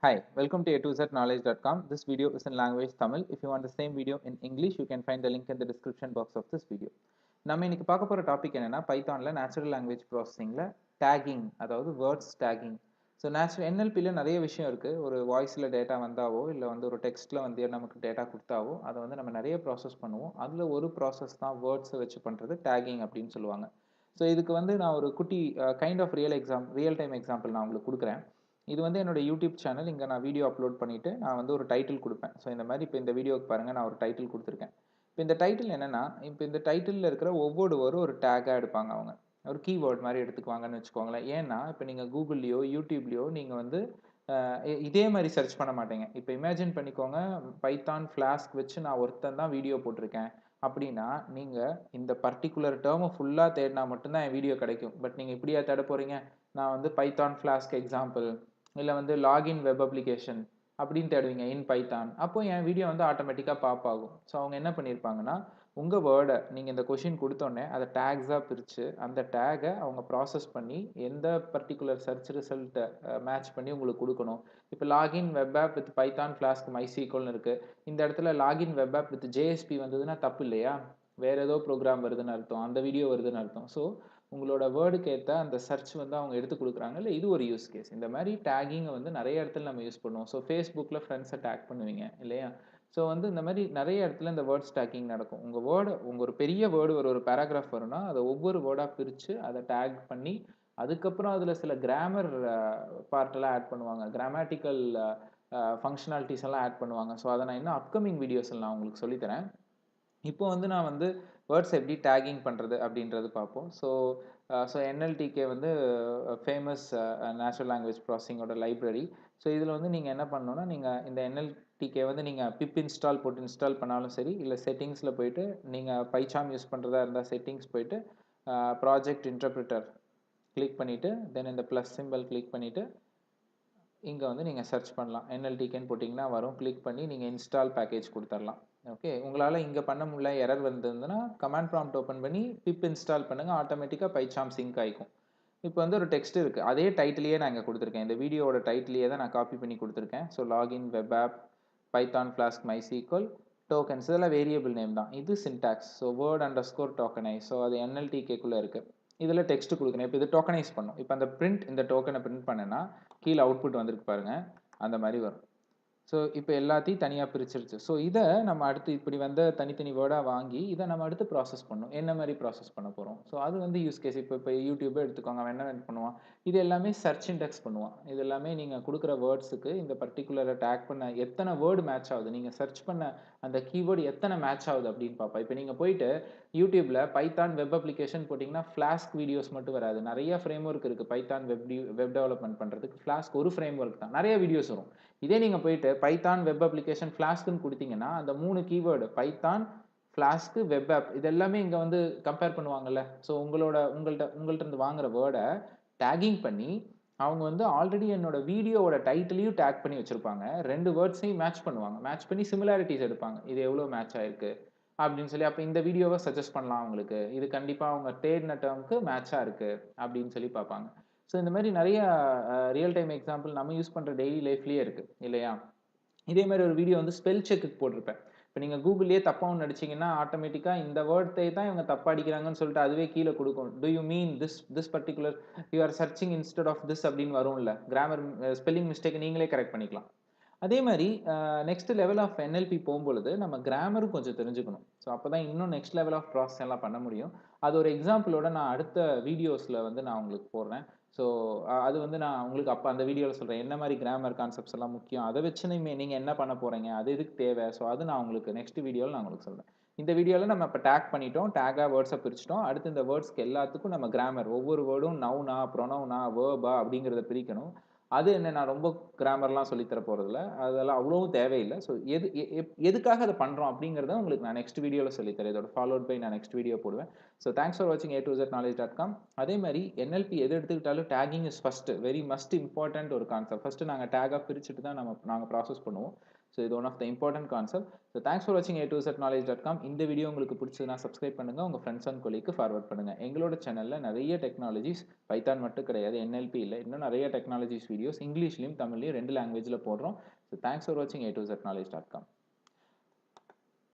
Hi, welcome to a2zknowledge.com. This video is in language Tamil. If you want the same video in English, you can find the link in the description box of this video. நம்ம இன்னைக்கு பார்க்க போற topic என்னன்னா பைத்தான்ல natural language ப்ராசஸிங்ல taking, அதாவது words taking. So NLPல நிறைய விஷயம் இருக்கு. ஒரு வாய்ஸ்ல டேட்டா வந்தாவோ இல்லை வந்து ஒரு டெக்ஸ்ட்ல வந்து நமக்கு டேட்டா கொடுத்தாவோ அதை வந்து நம்ம நிறைய ப்ராசஸ் பண்ணுவோம். அதுல ஒரு ப்ராசஸ் தான் வேர்ட்ஸை வச்சு பண்றது டேகிங் அப்படின்னு சொல்லுவாங்க. ஸோ இதுக்கு வந்து நான் ஒரு குட்டி kind of real time example நான் உங்களுக்கு கொடுக்குறேன். இது வந்து என்னோட யூடியூப் சேனல். இங்கே நான் வீடியோ அப்லோட் பண்ணிவிட்டு நான் வந்து ஒரு டைட்டில் கொடுப்பேன். ஸோ இந்த மாதிரி இப்போ இந்த வீடியோக்கு பாருங்கள், நான் ஒரு டைட்டில் கொடுத்துருக்கேன். இப்போ இந்த டைட்டில் என்னென்னா, இப்போ இந்த டைட்டிலில் இருக்கிற ஒவ்வொரு வேர்டும் ஒரு டேக்காக எடுப்பாங்க. அவங்க ஒரு கீவேர்ட் மாதிரி எடுத்துக்குவாங்கன்னு வச்சுக்கோங்களேன். ஏன்னா இப்போ நீங்கள் கூகுள்லேயோ யூடியூப்லேயோ நீங்கள் வந்து இதே மாதிரி சர்ச் பண்ண மாட்டீங்க. இப்போ இமேஜின் பண்ணிக்கோங்க, பைத்தான் ஃப்ளாஸ்க் வச்சு நான் ஒருத்தன் தான் வீடியோ போட்டிருக்கேன் அப்படின்னா நீங்கள் இந்த பர்டிகுலர் டேர்மை ஃபுல்லாக தேடினா மட்டும்தான் என் வீடியோ கிடைக்கும். பட் நீங்கள் இப்படியா தேட போகிறீங்க, நான் வந்து பைத்தான் ஃப்ளாஸ்க் எக்ஸாம்பிள் இல்லை வந்து லாகின் வெப் அப்ளிகேஷன் அப்படின்னு தேடுவீங்க இன் பைத்தான். அப்போ என் வீடியோ வந்து ஆட்டோமேட்டிக்காக பாப் ஆகும். ஸோ அவங்க என்ன பண்ணியிருப்பாங்கன்னா, உங்கள் வேர்டை நீங்கள் இந்த கொஷின் கொடுத்தோன்னே அதை டேக்ஸாக பிரித்து அந்த டேகை அவங்க ப்ராசஸ் பண்ணி எந்த பர்டிகுலர் சர்ச் ரிசல்ட்டை மேட்ச் பண்ணி உங்களுக்கு கொடுக்கணும். இப்போ login web app with Python Flask மைசீக்வல்னு இருக்குது. இந்த இடத்துல login web app with JSP வந்ததுன்னா தப்பு இல்லையா? வேறு ஏதோ ப்ரோக்ராம் வருதுன்னு அர்த்தம், அந்த வீடியோ வருதுன்னு அர்த்தம். ஸோ உங்களோட வேர்டுக்கு ஏற்ற அந்த சர்ச் வந்து அவங்க எடுத்து கொடுக்குறாங்க. இல்லை இது ஒரு யூஸ் கேஸ். இந்த மாதிரி டேகிங்கை வந்து நிறைய இடத்துல நம்ம யூஸ் பண்ணுவோம். ஸோ ஃபேஸ்புக்கில் ஃப்ரெண்ட்ஸை டேக் பண்ணுவீங்க இல்லையா? ஸோ வந்து இந்த மாதிரி நிறைய இடத்துல இந்த வேர்ட்ஸ் டேக்கிங் நடக்கும். உங்கள் ஒரு பெரிய வேர்டு ஒரு பேராகிராஃப் வரும்னா அதை ஒவ்வொரு வேர்டாக பிரித்து அதை டேக் பண்ணி அதுக்கப்புறம் அதில் சில கிராமர் பார்ட்டெல்லாம் ஆட் பண்ணுவாங்க, கிராமட்டிக்கல் ஃபங்க்ஷனாலிட்டிஸ் எல்லாம் ஆட் பண்ணுவாங்க. ஸோ அதை நான் இன்னும் அப்கமிங் வீடியோஸில் நான் உங்களுக்கு சொல்லித்தரேன். இப்போ வந்து நான் வந்து வேர்ட்ஸ் எப்படி டேகிங் பண்ணுறது அப்படின்றது பார்ப்போம். ஸோ NLTK வந்து ஃபேமஸ் நேச்சுரல் லாங்குவேஜ் ப்ராசஸிங்கோட லைப்ரரி. ஸோ இதில் வந்து நீங்கள் என்ன பண்ணணும்னா, நீங்கள் இந்த NLTK வந்து நீங்கள் பிப் இன்ஸ்டால் போட்டு இன்ஸ்டால் பண்ணாலும் சரி, இல்லை செட்டிங்ஸில் போயிட்டு நீங்கள் பைச்சாம் யூஸ் பண்ணுறதா இருந்தால் செட்டிங்ஸ் போயிட்டு ப்ராஜெக்ட் இன்டர்பிரிட்டர் கிளிக் பண்ணிவிட்டு தென் இந்த ப்ளஸ் சிம்பிள் கிளிக் பண்ணிவிட்டு இங்கே வந்து நீங்கள் சர்ச் பண்ணலாம். NLTKன்னு போட்டிங்கன்னா வரும். கிளிக் பண்ணி நீங்கள் இன்ஸ்டால் பேக்கேஜ் கொடுத்துடலாம். ஓகே, உங்களால் இங்கே பண்ண முடியல, எரர் வந்ததுன்னா கமாண்ட் ப்ராம்ப்ட் ஓப்பன் பண்ணி பிப் இன்ஸ்டால் பண்ணுங்கள். ஆட்டோமேட்டிக்காக பைச்சாம் சிங்க் ஆகிக்கும். இப்போ வந்து ஒரு டெக்ஸ்ட் இருக்குது, அதே டைட்டிலேயே நான் இங்கே கொடுத்துருக்கேன். இந்த வீடியோவோட டைட்டிலேயே தான் நான் காப்பி பண்ணி கொடுத்துருக்கேன். So login web app Python Flask MySQL tokens, இதெல்லாம் வேரியபிள் நேம் தான். இது syntax. So word underscore tokenize. So அது NLTKக்குள்ளே இருக்குது. இதில் டெக்ஸ்ட் கொடுக்கணும். இப்போ இது டோக்கனைஸ் பண்ணும். இப்போ அந்த பிரிண்ட், இந்த டோக்கனை பிரிண்ட் பண்ணேன்னா கீழே அவுட்புட் வந்திருக்கு பாருங்கள், அந்த மாதிரி வரும். ஸோ இப்போ எல்லாத்தையும் தனியாக பிரிச்சிருச்சு. ஸோ இதை நம்ம அடுத்து இப்படி வந்து தனித்தனி வேர்டாக வாங்கி இதை நம்ம அடுத்து ப்ராசஸ் பண்ணணும். என்ன மாதிரி ப்ராசஸ் பண்ண போகிறோம்? ஸோ அது வந்து யூஸ் கேஸ். இப்போ யூடியூபே எடுத்துக்கோங்க, அவன் என்ன பண்ணுவான், இது எல்லாமே சர்ச் இண்டெக்ஸ் பண்ணுவான். இது எல்லாமே நீங்கள் கொடுக்குற வேர்ட்ஸுக்கு இந்த பர்டிகுலரை டேக் பண்ண எத்தனை வேர்டு மேட்ச் ஆகுது, நீங்கள் சர்ச் பண்ண அந்த கீவேர்டு எத்தனை மேட்ச் ஆகுது அப்படின்னு பார்ப்பா. இப்போ நீங்கள் போயிட்டு யூடியூப்பில் பைத்தான் வெப் அப்ளிகேஷன் போட்டிங்கன்னா ஃப்ளாஸ்க் வீடியோஸ் மட்டும் வராது. நிறைய ஃப்ரேம் ஒர்க் இருக்குது பைத்தான் வெப் டெவலப்மெண்ட் பண்ணுறதுக்கு. ஃப்ளாஸ்க் ஒரு ஃப்ரேம் ஒர்க் தான், நிறைய வீடியோஸ் வரும். இதே நீங்கள் போயிட்டு பைத்தான் வெப் அப்ளிகேஷன் ஃப்ளாஸ்க்குன்னு கொடுத்தீங்கன்னா அந்த 3 keyword Python Flask web app இது எல்லாமே இங்கே வந்து கம்பேர் பண்ணுவாங்கல்ல. ஸோ உங்கள்கிட்ட இருந்து வாங்குற வேர்டை டேகிங் பண்ணி அவங்க வந்து ஆல்ரெடி என்னோட வீடியோவோட டைட்டிலையும் டேக் பண்ணி வச்சிருப்பாங்க. 2 வேர்ட்ஸையும் மேட்ச் பண்ணுவாங்க. மேட்ச் பண்ணி சிமிலாரிட்டிஸ் எடுப்பாங்க, இது எவ்வளோ மேட்ச் ஆயிருக்கு அப்படின்னு சொல்லி. அப்போ இந்த வீடியோவை சஜஸ்ட் பண்ணலாம் அவங்களுக்கு, இது கண்டிப்பாக அவங்க தேடின டேர்முக்கு மேட்சாக இருக்குது அப்படின்னு சொல்லி பார்ப்பாங்க. ஸோ இந்த மாதிரி நிறைய ரியல் டைம் எக்ஸாம்பிள் நம்ம யூஸ் பண்ணுற டெய்லி லைஃப்லேயே இருக்குது இல்லையா? இதே மாதிரி ஒரு வீடியோ வந்து ஸ்பெல் செக்குக்கு போட்டிருப்பேன். இப்போ நீங்கள் கூகுள்லேயே தப்பாக ஒன்று அடிச்சிங்கன்னா ஆட்டோமேட்டிக்காக இந்த வேர்டை தான் இவங்க தப்பாக அடிக்கிறாங்கன்னு சொல்லிட்டு அதுவே கீழே கொடுக்கும். Do you mean this particular you are searching instead of this அப்படின்னு வரும்ல. கிராமர் ஸ்பெல்லிங் மிஸ்டேக் நீங்களே கரெக்ட் பண்ணிக்கலாம். அதே மாதிரி நெக்ஸ்ட் லெவல் ஆஃப் NLP போகும்பொழுது நம்ம கிராமரும் கொஞ்சம் தெரிஞ்சுக்கணும். ஸோ அப்போ தான் இன்னும் நெக்ஸ்ட் லெவல் ஆஃப் ப்ராசஸ் எல்லாம் பண்ண முடியும். அது ஒரு எக்ஸாம்பிளோட நான் அடுத்த வீடியோஸில் வந்து நான் உங்களுக்கு போடுறேன். ஸோ அது வந்து நான் உங்களுக்கு அப்போ அந்த வீடியோவில் சொல்கிறேன் என்ன மாதிரி கிராமர் கான்செப்ட்ஸ் எல்லாம் முக்கியம், அதை வச்சு நீங்கள் என்ன பண்ண போகிறீங்க, அது எதுக்கு தேவை. ஸோ அது நான் உங்களுக்கு நெக்ஸ்ட் வீடியோவில் நான் உங்களுக்கு சொல்கிறேன். இந்த வீடியோவில் நம்ம இப்போ டேக் பண்ணிட்டோம், டேக்காக வேர்ட்ஸை பிரிச்சிட்டோம். அடுத்து இந்த வேர்ட்ஸ்க்கு எல்லாத்துக்கும் நம்ம கிராமர், ஒவ்வொரு வேர்டும் நவுனா ப்ரொனவுனா வேர்பா அப்படிங்கிறத பிரிக்கணும். அது என்ன, நான் ரொம்ப கிராமர்லாம் சொல்லித்தர போகிறதில்ல, அதெல்லாம் அவ்வளோவும் தேவையில்லை. ஸோ எதுக்காக அதை பண்ணுறோம் அப்படிங்கிறத உங்களுக்கு நான் நெக்ஸ்ட் வீடியோவில் சொல்லித்தரேன். இதோட ஃபாலோட் பை நான் நெக்ஸ்ட் வீடியோ போடுவேன். ஸோ தேங்க்ஸ் ஃபார் வாட்சிங் a2zknowledge.com. அதே மாதிரி NLP எது எடுத்துக்கிட்டாலும் tagging is first very must important ஒரு கான்செப்ட். ஃபஸ்ட்டு நாங்கள் டேகாக பிரிச்சுட்டு தான் நாங்கள் ப்ராசஸ் பண்ணுவோம். ஸோ இது one of the important concept. So thanks for வாட்சிங் a2znowledge.com. இந்த வீடியோ உங்களுக்கு பிடிச்சதுன்னா சப்ஸ்கிரைப் பண்ணுங்கள், உங்கள் ஃப்ரெண்ட்ஸ் அண்ட் கொலீக்கு ஃபார்வர்ட் பண்ணுங்கள். எங்களோட சேனலில் நிறைய டெக்னாலஜிஸ், பைத்தான் மட்டும் கிடையாது, NLP இல்லை, இன்னும் நிறைய டெக்னாலஜிஸ் வீடியோஸ் இங்கிலீஷ்லையும் தமிழ்லையும் 2 லாங்குவேஜில் போடுறோம். ஸோ தேங்க்ஸ் ஃபார் வாட்சிங் a2znowledge.com.